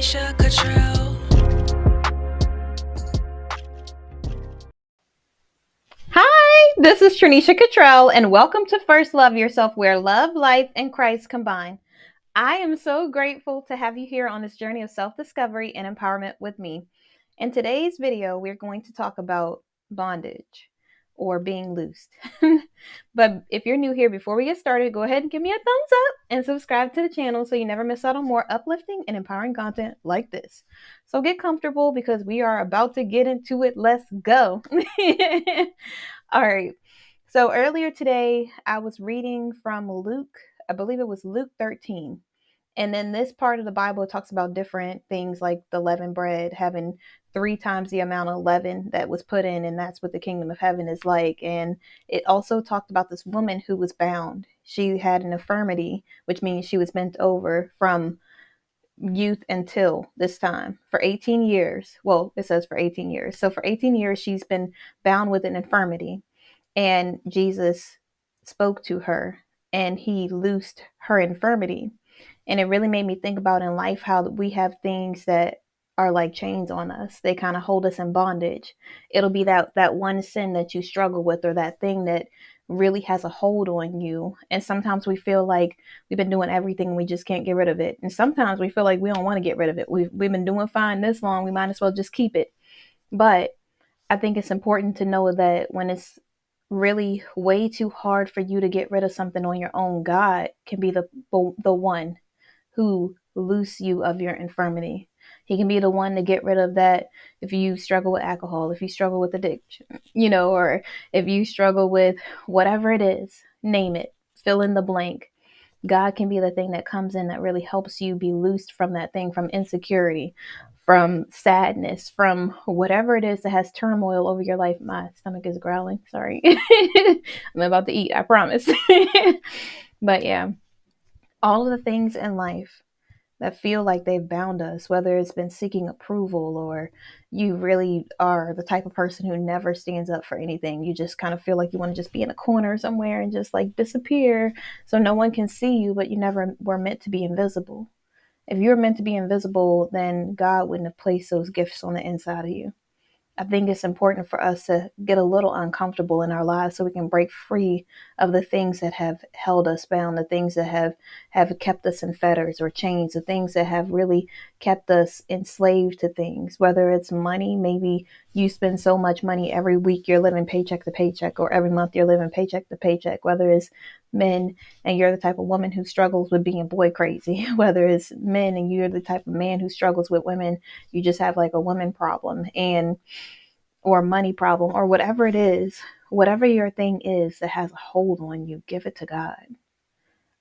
Trinesha Cottrell. Hi, this is Trinesha Cottrell, and welcome to First Love Yourself, where love, life, and Christ combine. I am so grateful to have you here on this journey of self-discovery and empowerment with me. In today's video, we're going to talk about bondage or being loosed. But if you're new here, before we get started, go ahead and give me a thumbs up and subscribe to the channel so you never miss out on more uplifting and empowering content like this. So get comfortable because we are about to get into it. Let's go. All right. So earlier today, I was reading from Luke, I believe it was Luke 13. And then this part of the Bible talks about different things like the leavened bread having 3 times the amount of leaven that was put in, and that's what the kingdom of heaven is like. And it also talked about this woman who was bound. She had an infirmity, which means she was bent over from youth until this time for 18 years. Well, it says for 18 years. So for 18 years, she's been bound with an infirmity. And Jesus spoke to her and he loosed her infirmity. And it really made me think about in life how we have things that are like chains on us. They kind of hold us in bondage. It'll be that one sin that you struggle with, or that thing that really has a hold on you. And sometimes we feel like we've been doing everything and we just can't get rid of it. And sometimes we feel like we don't want to get rid of it. We've been doing fine this long, we might as well just keep it. But I think it's important to know that when it's really way too hard for you to get rid of something on your own, God can be the one who loose you of your infirmity. He can be the one to get rid of that. If you struggle with alcohol, if you struggle with addiction, or if you struggle with whatever it is, name it, fill in the blank. God can be the thing that comes in that really helps you be loosed from that thing, from insecurity, from sadness, from whatever it is that has turmoil over your life. My stomach is growling. Sorry. I'm about to eat, I promise. But yeah, all of the things in life that feel like they've bound us, whether it's been seeking approval or you really are the type of person who never stands up for anything. You just kind of feel like you want to just be in a corner somewhere and just like disappear so no one can see you, but you never were meant to be invisible. If you were meant to be invisible, then God wouldn't have placed those gifts on the inside of you. I think it's important for us to get a little uncomfortable in our lives so we can break free of the things that have held us bound, the things that have kept us in fetters or chains, the things that have really kept us enslaved to things. Whether it's money, maybe you spend so much money every week you're living paycheck to paycheck, or every month you're living paycheck to paycheck. Whether it's men and you're the type of woman who struggles with being boy crazy, whether it's men and you're the type of man who struggles with women, you just have like a woman problem and or money problem or whatever it is, whatever your thing is that has a hold on you, give it to God.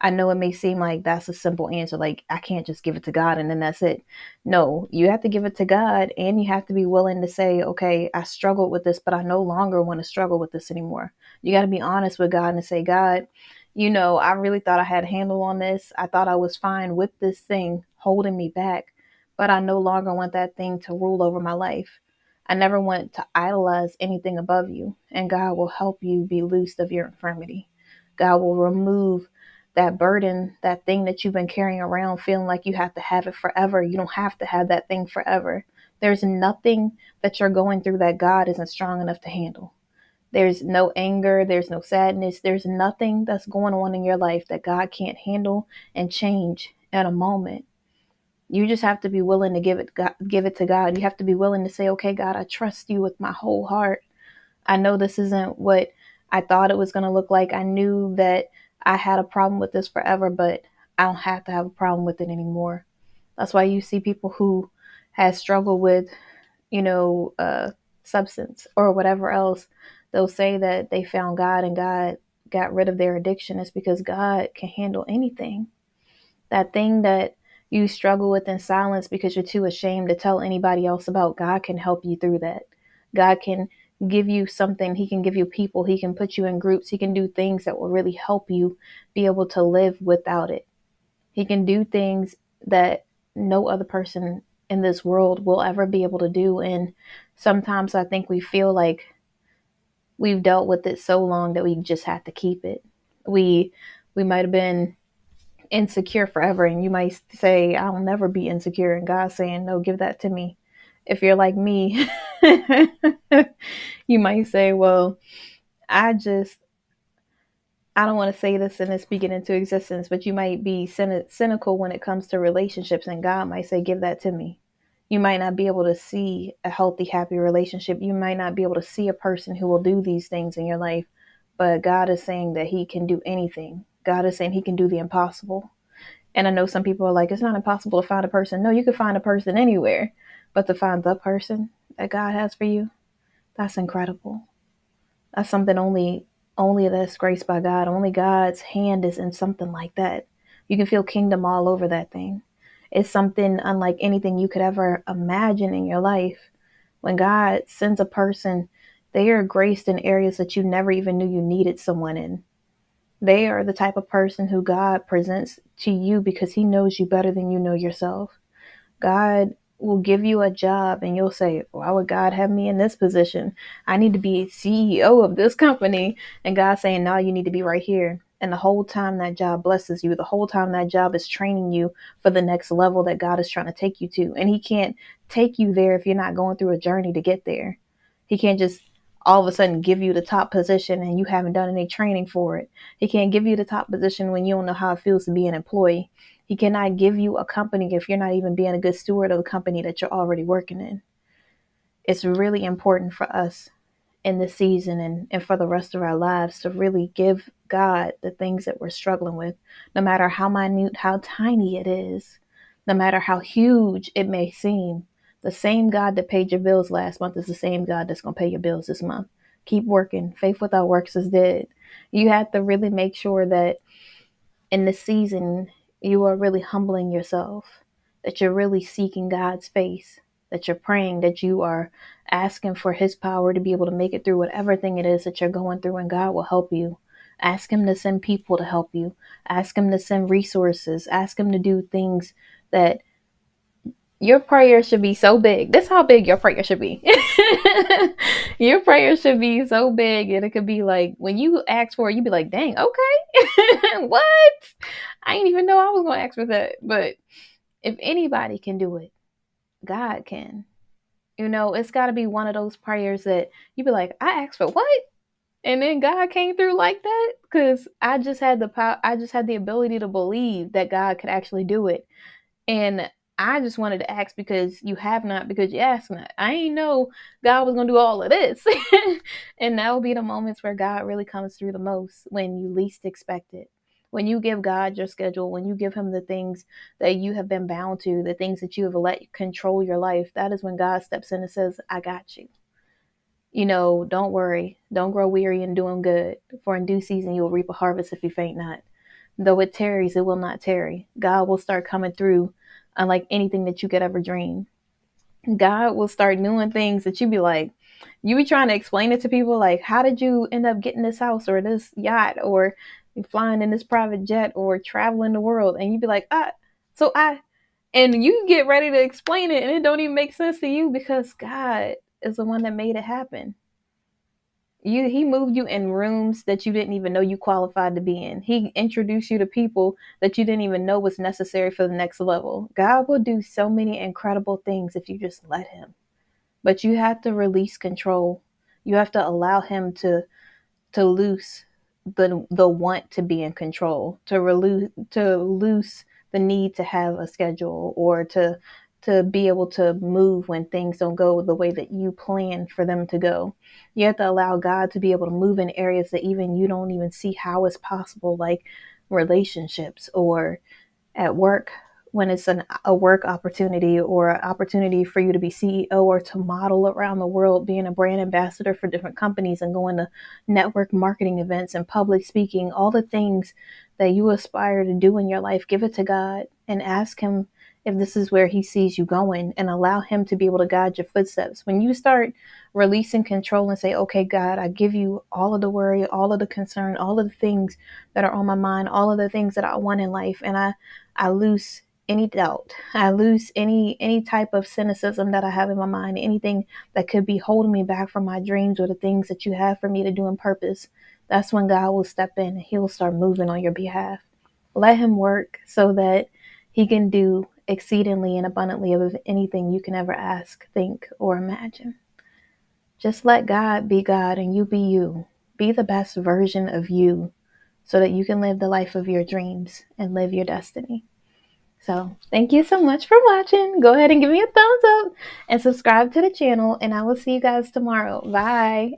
I know it may seem like that's a simple answer, like I can't just give it to God and then that's it. No, you have to give it to God, and you have to be willing to say, okay, I struggled with this, but I no longer want to struggle with this anymore. You got to be honest with God and say, God, I really thought I had a handle on this. I thought I was fine with this thing holding me back, but I no longer want that thing to rule over my life. I never want to idolize anything above you, and God will help you be loosed of your infirmity. God will remove that burden, that thing that you've been carrying around, feeling like you have to have it forever. You don't have to have that thing forever. There's nothing that you're going through that God isn't strong enough to handle. There's no anger, there's no sadness, there's nothing that's going on in your life that God can't handle and change in a moment. You just have to be willing to give it to God. You have to be willing to say, okay, God, I trust you with my whole heart. I know this isn't what I thought it was going to look like. I knew that I had a problem with this forever, but I don't have to have a problem with it anymore. That's why you see people who has struggled with, you know, uh, substance or whatever else. They'll say that they found God and God got rid of their addiction. It's because God can handle anything. That thing that you struggle with in silence because you're too ashamed to tell anybody else about, God can help you through that. God can give you something. He can give you people. He can put you in groups. He can do things that will really help you be able to live without it. He can do things that no other person in this world will ever be able to do. And sometimes I think we feel like we've dealt with it so long that we just have to keep it. We might have been insecure forever. And you might say, I'll never be insecure. And God's saying, no, give that to me. If you're like me, you might say, well, I just, I don't want to say this and speak it into existence, but you might be cynical when it comes to relationships. And God might say, give that to me. You might not be able to see a healthy, happy relationship. You might not be able to see a person who will do these things in your life. But God is saying that He can do anything. God is saying He can do the impossible. And I know some people are like, it's not impossible to find a person. No, you can find a person anywhere. But to find the person that God has for you, that's incredible. That's something only that's graced by God. Only God's hand is in something like that. You can feel kingdom all over that thing. It's something unlike anything you could ever imagine in your life. When God sends a person, they are graced in areas that you never even knew you needed someone in. They are the type of person who God presents to you because He knows you better than you know yourself. God will give you a job and you'll say, why would God have me in this position? I need to be CEO of this company. And God's saying, no, you need to be right here. And the whole time that job blesses you, the whole time that job is training you for the next level that God is trying to take you to. And He can't take you there if you're not going through a journey to get there. He can't just all of a sudden give you the top position and you haven't done any training for it. He can't give you the top position when you don't know how it feels to be an employee. He cannot give you a company if you're not even being a good steward of the company that you're already working in. It's really important for us in this season and for the rest of our lives to really give God the things that we're struggling with, no matter how minute, how tiny it is, no matter how huge it may seem. The same God that paid your bills last month is the same God that's going to pay your bills this month. Keep working. Faith without works is dead. You have to really make sure that in this season, you are really humbling yourself, that you're really seeking God's face, that you're praying, that you are asking for His power to be able to make it through whatever thing it is that you're going through, and God will help you. Ask Him to send people to help you. Ask Him to send resources. Ask Him to do things that your prayer should be so big. That's how big your prayer should be. Your prayer should be so big, and it could be like when you ask for it, you'd be like, dang, okay. What? I didn't even know I was going to ask for that. But if anybody can do it, God can. You know, it's got to be one of those prayers that you'd be like, I asked for what? And then God came through like that, because I just had the power. I just had the ability to believe that God could actually do it. And I just wanted to ask because you have not, because you asked not. I ain't know God was going to do all of this. And that will be the moments where God really comes through the most, when you least expect it. When you give God your schedule, when you give Him the things that you have been bound to, the things that you have let control your life, that is when God steps in and says, I got you. You know, don't worry. Don't grow weary in doing good. For in due season you will reap a harvest if you faint not. Though it tarries, it will not tarry. God will start coming through unlike anything that you could ever dream. God will start doing things that you be like, you be trying to explain it to people like, how did you end up getting this house or this yacht or flying in this private jet or traveling the world? And you be like, and you get ready to explain it and it don't even make sense to you because God is the one that made it happen. He moved you in rooms that you didn't even know you qualified to be in. He introduced you to people that you didn't even know was necessary for the next level. God will do so many incredible things if you just let Him. But you have to release control. You have to allow Him to loose the want to be in control, to loose the need to have a schedule, or to be able to move when things don't go the way that you plan for them to go. You have to allow God to be able to move in areas that even you don't even see how it's possible, like relationships or at work, when it's a work opportunity or an opportunity for you to be CEO or to model around the world, being a brand ambassador for different companies and going to network marketing events and public speaking, all the things that you aspire to do in your life. Give it to God and ask Him if this is where He sees you going, and allow Him to be able to guide your footsteps. When you start releasing control and say, okay, God, I give you all of the worry, all of the concern, all of the things that are on my mind, all of the things that I want in life, and I lose any doubt. I lose any type of cynicism that I have in my mind, anything that could be holding me back from my dreams or the things that you have for me to do in purpose. That's when God will step in and He will start moving on your behalf. Let him work so that he can do exceedingly and abundantly of anything you can ever ask, think, or imagine. Just let God be God and you be you. Be the best version of you so that you can live the life of your dreams and live your destiny. So thank you so much for watching. Go ahead and give me a thumbs up and subscribe to the channel, and I will see you guys tomorrow. Bye.